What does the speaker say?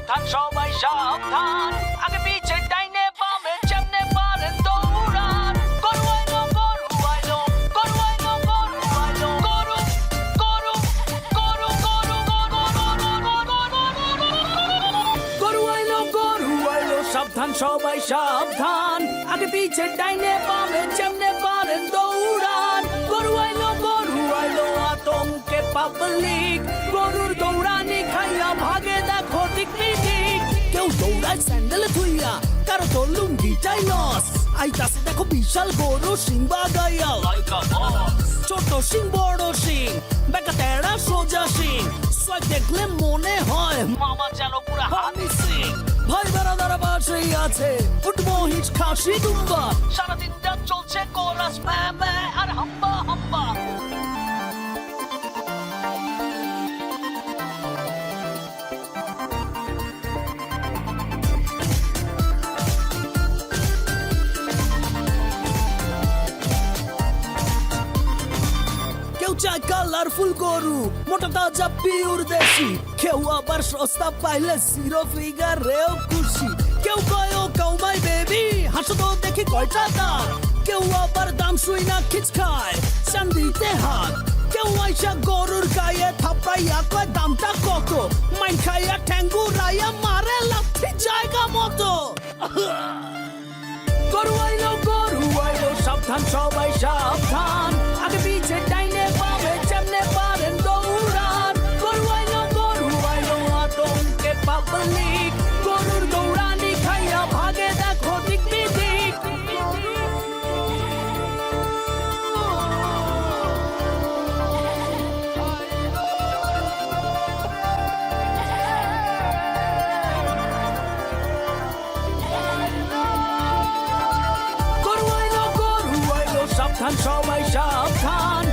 সাবধান সবাই সাবধান আগে পিছে ডাইনে বামে যেমনে পারেন দৌড়ান গরু আইলো গরু আইলো গরু আইলো গরু আইলো গরু গরু গরু গরু গরু আইলো সাবধান সবাই সাবধান আগে পিছে ডাইনে বামে যেমনে পারেন দৌড়ান গরু আইলো আতঙ্কে পাবলিক গরুর দৌড়ানি খাইয়া ভাগে দেখো টিকটিক কেউ দৌড়ায় স্যান্ডেল ধুইয়া কারো তো লুঙ্গিটাই লস আইতাছে দেখো বিশাল গরু সিং বাগাইয়া লাইকা বস ছোট সিং বড় সিং বেকা তেড়া সোজা সিং সোয়াগ দেখলে মনে হয় মামা যেন পুরা হানি সিং ভাই বেড়াদারা পাশেই আছে উঠবো হিচ খাসি দুম্বা সারাদিনটা চলছে কোরাস ম্যা আর হাম্বা হাম্বা চাই কালারফুল গরু মোটা তাজা পিওর দেশি কেউ আবার সস্তা পাইলে জিরো ফিগারেও খুশি কেউ কয় ও কাউমাই বেবি হাসো তো দেখি কয়টা দাম কেউ আবার দাম শুই না খিচ খায় চান্দিতে হাত কেউ আইসা গরুর গায়ে থাপড়াইয়া কয় দামটা কত মাইন খাইয়া ঠ্যাঙ্গু রাইয়া মারে লাথি জায়গা মতো গরু আইলো সাবধান সবাই সাবধান আগে পিছে ডাইনে বামে যেমনে পারেন দৌড়ান গরু আইলো আতঙ্কে পাবলিক গরুর দৌড়ানি খাইয়া ভাগে দেখো টিকটিক সাবধান সবাই সাবধান